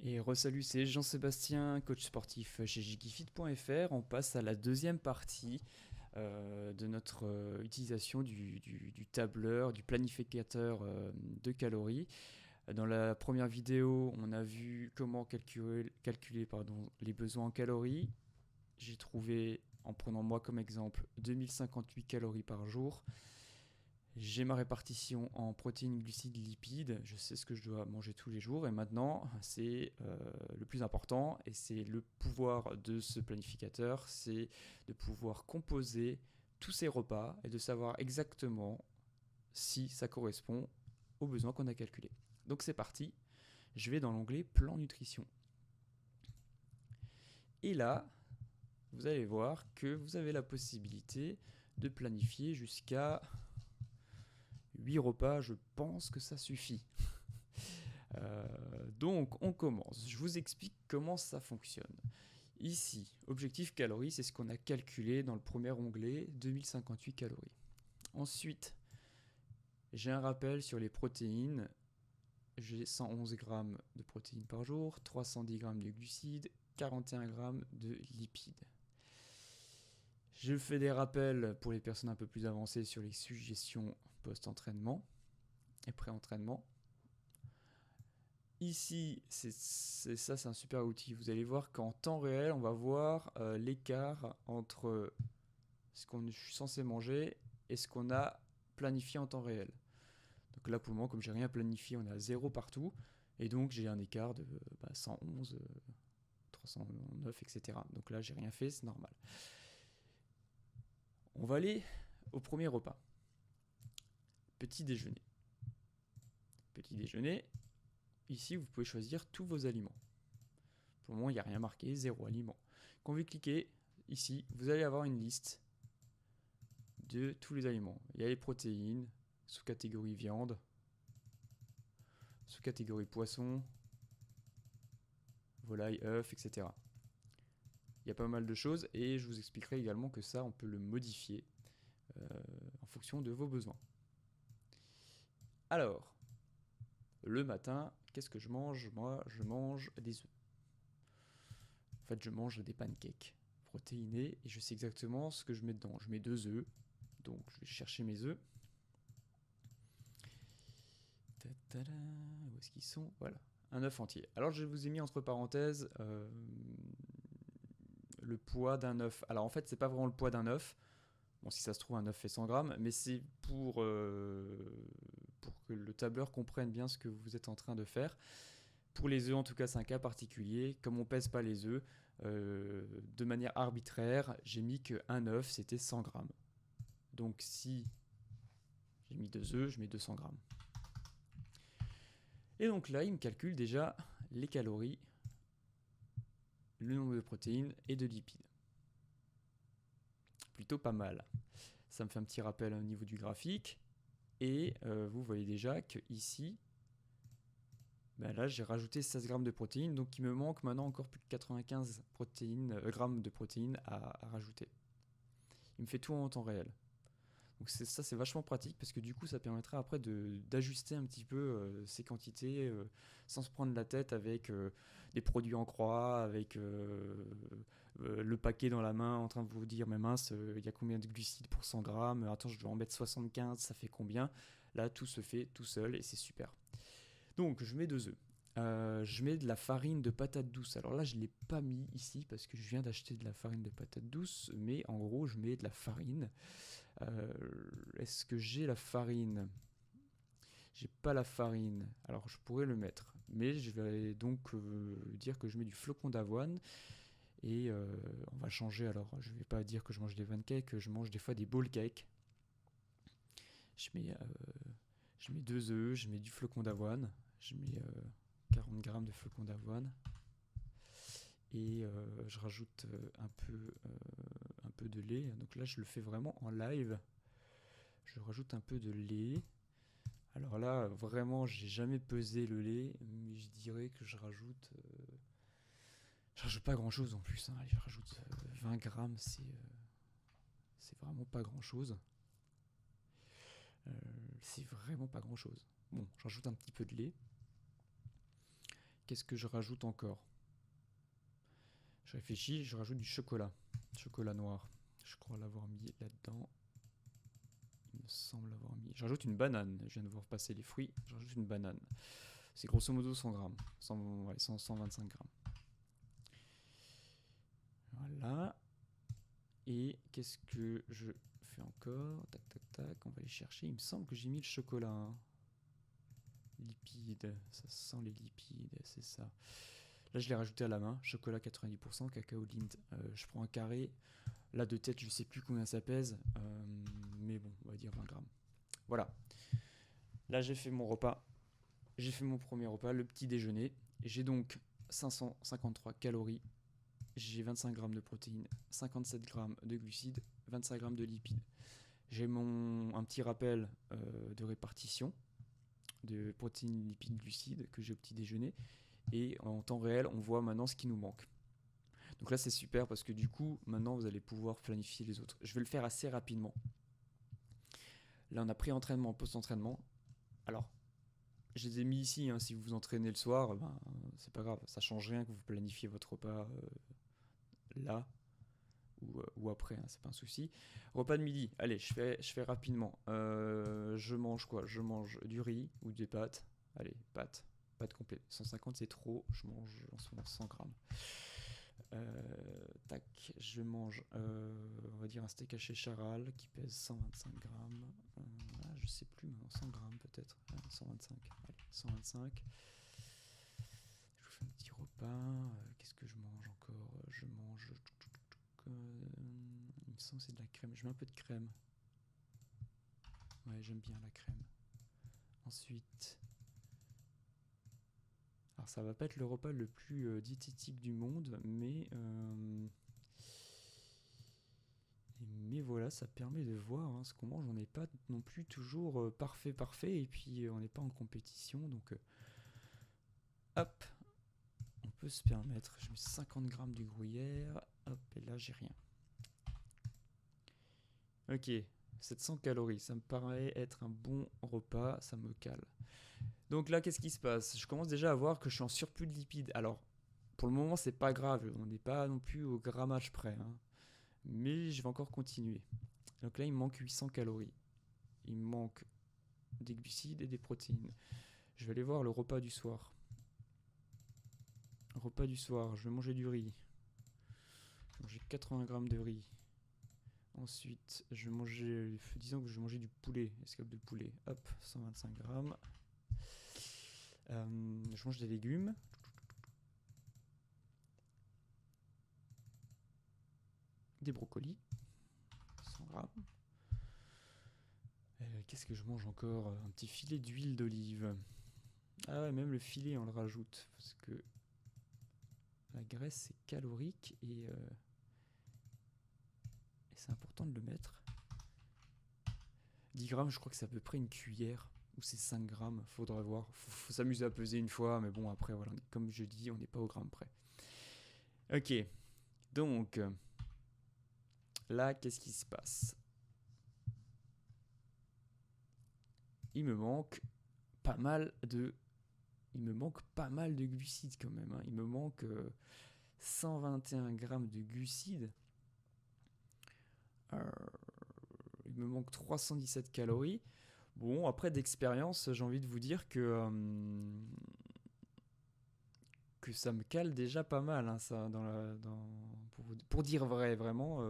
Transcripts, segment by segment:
Et resalut, c'est Jean-Sébastien, coach sportif chez Jiggyfit.fr. On passe à la deuxième partie de notre utilisation du tableur, du planificateur de calories. Dans la première vidéo, on a vu comment calculer les besoins en calories. J'ai trouvé, en prenant moi comme exemple, 2058 calories par jour. J'ai ma répartition en protéines, glucides, lipides. Je sais ce que je dois manger tous les jours. Et maintenant, c'est le plus important. Et c'est le pouvoir de ce planificateur. C'est de pouvoir composer tous ces repas et de savoir exactement si ça correspond aux besoins qu'on a calculés. Donc c'est parti. Je vais dans l'onglet Plan nutrition. Et là, vous allez voir que vous avez la possibilité de planifier jusqu'à 8 repas, je pense que ça suffit. Donc on commence. Je vous explique comment ça fonctionne. Ici, objectif calories, c'est ce qu'on a calculé dans le premier onglet, 2058 calories. Ensuite, j'ai un rappel sur les protéines. J'ai 111 grammes de protéines par jour, 310 grammes de glucides, 41 grammes de lipides. Je fais des rappels pour les personnes un peu plus avancées sur les suggestions post-entraînement et pré-entraînement. Ici, c'est un super outil. Vous allez voir qu'en temps réel, on va voir l'écart entre ce qu'on est censé manger et ce qu'on a planifié en temps réel. Donc là, pour le moment, comme j'ai rien planifié, on est à 0 partout. Et donc, j'ai un écart de 111, 309, etc. Donc là, j'ai rien fait, c'est normal. On va aller au premier repas. Petit déjeuner. Petit déjeuner. Ici, vous pouvez choisir tous vos aliments. Pour le moment, il n'y a rien marqué, 0 aliment. Quand vous cliquez ici, vous allez avoir une liste de tous les aliments. Il y a les protéines, sous-catégorie viande, sous-catégorie poisson, volaille, œufs, etc. Il y a pas mal de choses et je vous expliquerai également que ça, on peut le modifier en fonction de vos besoins. Alors, le matin, qu'est-ce que je mange? Moi, je mange des œufs. En fait, je mange des pancakes protéinés et je sais exactement ce que je mets dedans. Je mets 2 œufs, donc je vais chercher mes œufs. Où est-ce qu'ils sont? Voilà, un œuf entier. Alors, je vous ai mis entre parenthèses le poids d'un œuf. Alors, en fait, c'est pas vraiment le poids d'un œuf. Bon, si ça se trouve, un œuf fait 100 grammes, mais c'est pour que le tableur comprenne bien ce que vous êtes en train de faire. Pour les œufs, en tout cas, c'est un cas particulier. Comme on pèse pas les œufs, de manière arbitraire, j'ai mis qu'un œuf, c'était 100 grammes. Donc, si j'ai mis 2 œufs, je mets 200 grammes. Et donc là, il me calcule déjà les calories, le nombre de protéines et de lipides. Plutôt pas mal. Ça me fait un petit rappel au niveau du graphique. Et vous voyez déjà que ici, là j'ai rajouté 16 grammes de protéines, donc il me manque maintenant encore plus de 95 grammes de protéines à rajouter. Il me fait tout en temps réel. Donc ça c'est vachement pratique parce que du coup ça permettra après d'ajuster un petit peu ces quantités sans se prendre la tête avec des produits en croix, avec le paquet dans la main en train de vous dire mais mince, il y a combien de glucides pour 100 grammes, attends je dois en mettre 75, ça fait combien? Là tout se fait tout seul et c'est super. Donc je mets 2 œufs. Je mets de la farine de patate douce. Alors là, je ne l'ai pas mis ici parce que je viens d'acheter de la farine de patate douce, mais en gros, je mets de la farine. Est-ce que j'ai la farine? J'ai pas la farine. Alors je pourrais le mettre, mais je vais donc dire que je mets du flocon d'avoine. Et on va changer. Alors je vais pas dire que je mange des pancakes, je mange des fois des bowl cakes. Je mets 2 œufs, je mets du flocon d'avoine, je mets 40 grammes de flocon d'avoine et je rajoute un peu de lait. Donc là, je le fais vraiment en live. Je rajoute un peu de lait. Alors là, vraiment, j'ai jamais pesé le lait, mais je dirais que je rajoute pas grand chose en plus. Allez, je rajoute 20 grammes, c'est vraiment pas grand chose. C'est vraiment pas grand chose. Bon, je rajoute un petit peu de lait. qu'est-ce que je rajoute encore? Je réfléchis, je rajoute du chocolat. Chocolat noir. Je crois l'avoir mis là-dedans. Il me semble l'avoir mis. Je rajoute une banane. Je viens de voir passer les fruits. Je rajoute une banane. C'est grosso modo 100 grammes. 125 grammes. Voilà. Et qu'est-ce que je fais encore? Tac, tac, tac. On va aller chercher. Il me semble que j'ai mis le chocolat. Hein. Lipides. Ça sent les lipides. C'est ça. Là, je l'ai rajouté à la main. Chocolat 90%, cacao Lindt. Je prends un carré. Là, de tête, je sais plus combien ça pèse. Mais bon, on va dire 20 grammes. Voilà. Là, j'ai fait mon repas. J'ai fait mon premier repas, le petit déjeuner. J'ai donc 553 calories. J'ai 25 grammes de protéines, 57 grammes de glucides, 25 grammes de lipides. J'ai un petit rappel de répartition de protéines, lipides, glucides que j'ai au petit déjeuner. Et en temps réel, on voit maintenant ce qui nous manque. Donc là, c'est super parce que du coup, maintenant, vous allez pouvoir planifier les autres. Je vais le faire assez rapidement. Là, on a pré-entraînement, post-entraînement. Alors, je les ai mis ici. Hein, si vous vous entraînez le soir, ben, c'est pas grave. Ça change rien que vous planifiez votre repas là ou après. Hein, c'est pas un souci. Repas de midi. Allez, je fais rapidement. Je mange quoi? Je mange du riz ou des pâtes. Allez, pâtes. Pâtes complètes. 150, c'est trop. Je mange en ce moment 100 grammes. Tac, je mange, on va dire un steak haché charal qui pèse 125 grammes. Je sais plus maintenant, 100 grammes peut-être. 125. Allez, 125. Je vous fais un petit repas. Qu'est-ce que je mange encore? Je mange. Il me semble que c'est de la crème. Je mets un peu de crème. Ouais, j'aime bien la crème. Ensuite. Alors ça va pas être le repas le plus diététique du monde, mais voilà, ça permet de voir hein, ce qu'on mange. On n'est pas non plus toujours parfait, et puis on n'est pas en compétition, donc hop, on peut se permettre. Je mets 50 grammes du gruyère, hop, et là j'ai rien. Ok, 700 calories, ça me paraît être un bon repas, ça me cale. Donc là, qu'est-ce qui se passe? Je commence déjà à voir que je suis en surplus de lipides. Alors, pour le moment, c'est pas grave, on n'est pas non plus au grammage près. Hein. Mais je vais encore continuer. Donc là, il me manque 800 calories. Il me manque des glucides et des protéines. Je vais aller voir le repas du soir. Repas du soir, je vais manger du riz. Je vais manger 80 grammes de riz. Ensuite, je vais manger, disons que je vais manger du poulet, escape de poulet. Hop, 125 grammes. Je mange des légumes. Des brocolis. 100 grammes. Qu'est-ce que je mange encore? Un petit filet d'huile d'olive. Ah ouais, même le filet, on le rajoute. Parce que la graisse, c'est calorique et c'est important de le mettre. 10 grammes, je crois que c'est à peu près une cuillère. Ou c'est 5 grammes, faudra voir. Faut s'amuser à peser une fois, mais bon, après, voilà, comme je dis, on n'est pas au gramme près. Ok, donc, là, qu'est-ce qui se passe? Il me manque pas mal de glucides quand même. Hein. Il me manque 121 grammes de glucides. Il me manque 317 calories. Bon, après d'expérience, j'ai envie de vous dire que ça me cale déjà pas mal, hein, ça, pour dire vrai, vraiment.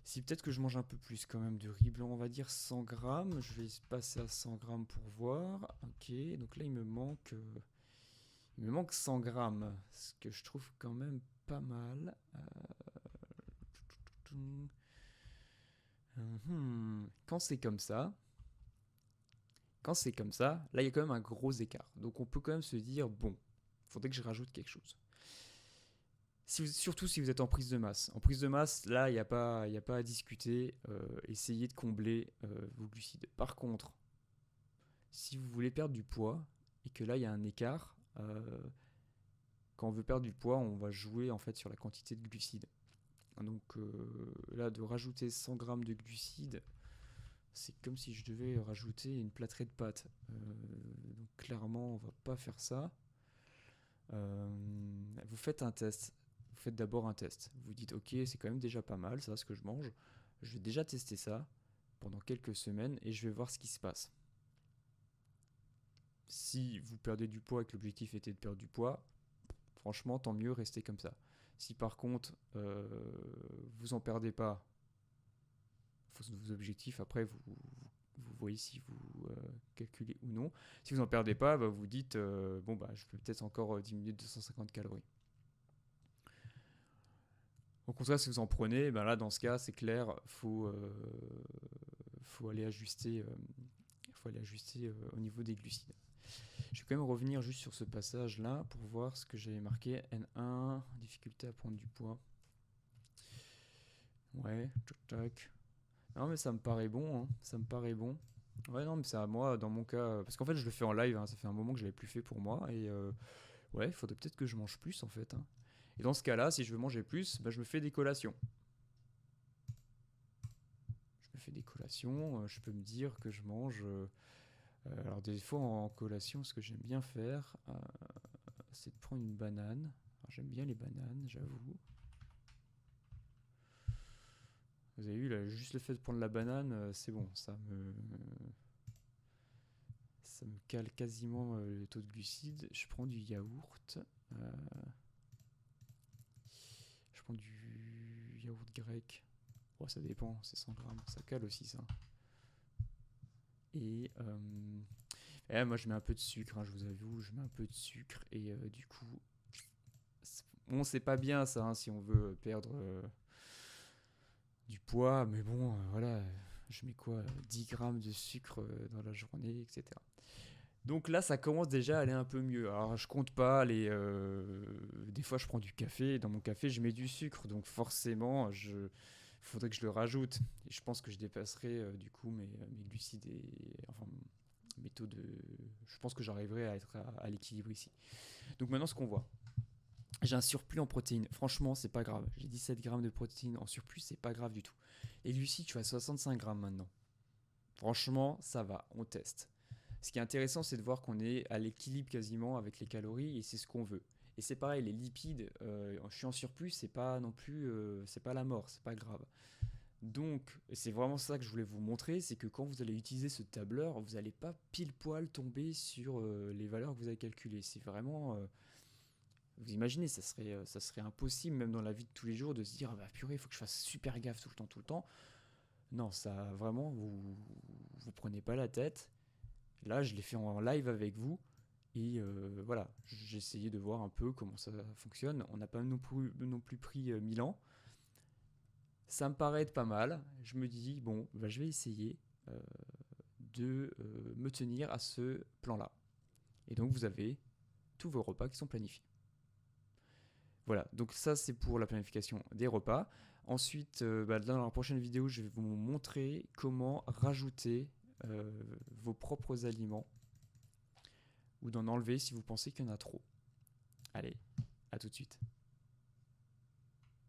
Si peut-être que je mange un peu plus quand même de riz blanc, on va dire 100 grammes. Je vais passer à 100 grammes pour voir. Ok, donc là il me manque 100 grammes, ce que je trouve quand même pas mal. Quand c'est comme ça, là il y a quand même un gros écart. Donc on peut quand même se dire, bon, il faudrait que je rajoute quelque chose. Surtout si vous êtes en prise de masse. En prise de masse, là, il n'y a pas à discuter. Essayez de combler vos glucides. Par contre, si vous voulez perdre du poids et que là, il y a un écart, quand on veut perdre du poids, on va jouer en fait sur la quantité de glucides. Donc là, de rajouter 100 grammes de glucides, c'est comme si je devais rajouter une plâtrée de pâtes. Donc clairement, on va pas faire ça. Vous faites un test. Vous faites d'abord un test. Vous dites ok, c'est quand même déjà pas mal, ça ce que je mange. Je vais déjà tester ça pendant quelques semaines et je vais voir ce qui se passe. Si vous perdez du poids et que l'objectif était de perdre du poids, franchement, tant mieux, restez comme ça. Si par contre, vous en perdez pas, vos objectifs, après, vous voyez si vous calculez ou non. Si vous en perdez pas, bah, vous dites, bon, bah, je peux peut-être encore diminuer de 250 calories. Au contraire, si vous en prenez, ben là, dans ce cas, c'est clair, faut aller ajuster, au niveau des glucides. Je vais quand même revenir juste sur ce passage-là pour voir ce que j'avais marqué. N1, difficulté à prendre du poids. Ouais, tac tac. Non, mais ça me paraît bon, hein. Ça me paraît bon. Ouais, non, mais c'est à moi, dans mon cas. Parce qu'en fait, je le fais en live, hein. Ça fait un moment que je l'avais plus fait pour moi. Et ouais, il faudrait peut-être que je mange plus, en fait, hein. Et dans ce cas-là, si je veux manger plus, bah, je me fais des collations. Je me fais des collations. Je peux me dire que je mange. Alors, des fois, en collation, ce que j'aime bien faire, c'est de prendre une banane. Alors, j'aime bien les bananes, j'avoue. Vous avez vu, là, juste le fait de prendre la banane, c'est bon, ça me cale quasiment le taux de glucides. Je prends du yaourt. Je prends du yaourt grec. Oh, ça dépend, c'est 100 grammes. Ça cale aussi, ça. Et moi, je mets un peu de sucre, hein, je vous avoue, je mets un peu de sucre. Et du coup, bon, c'est pas bien ça, hein, si on veut perdre du poids. Mais bon, voilà, je mets quoi 10 grammes de sucre dans la journée, etc. Donc là, ça commence déjà à aller un peu mieux. Alors, je compte pas les. Des fois, je prends du café. Et dans mon café, je mets du sucre. Donc, forcément, il faudrait que je le rajoute. Et je pense que je dépasserai du coup mes glucides et. Enfin, mes taux de. Je pense que j'arriverai à être à l'équilibre ici. Donc, maintenant, ce qu'on voit. J'ai un surplus en protéines. Franchement, c'est pas grave. J'ai 17 grammes de protéines en surplus, c'est pas grave du tout. Les glucides, je suis à 65 grammes maintenant. Franchement, ça va. On teste. Ce qui est intéressant, c'est de voir qu'on est à l'équilibre quasiment avec les calories et c'est ce qu'on veut. Et c'est pareil, les lipides, je suis en surplus, c'est pas non plus, c'est pas la mort, c'est pas grave. Donc, c'est vraiment ça que je voulais vous montrer, c'est que quand vous allez utiliser ce tableur, vous n'allez pas pile poil tomber sur les valeurs que vous avez calculées. C'est vraiment, vous imaginez, ça serait impossible même dans la vie de tous les jours de se dire, ah bah purée, il faut que je fasse super gaffe tout le temps, tout le temps. Non, ça vraiment, vous prenez pas la tête. Là, je l'ai fait en live avec vous. Et voilà, j'ai essayé de voir un peu comment ça fonctionne. On n'a pas non plus pris 1000 ans. Ça me paraît être pas mal. Je me dis, bon, bah, je vais essayer de me tenir à ce plan-là. Et donc, vous avez tous vos repas qui sont planifiés. Voilà, donc ça, c'est pour la planification des repas. Ensuite, dans la prochaine vidéo, je vais vous montrer comment rajouter vos propres aliments ou d'en enlever si vous pensez qu'il y en a trop. Allez, à tout de suite.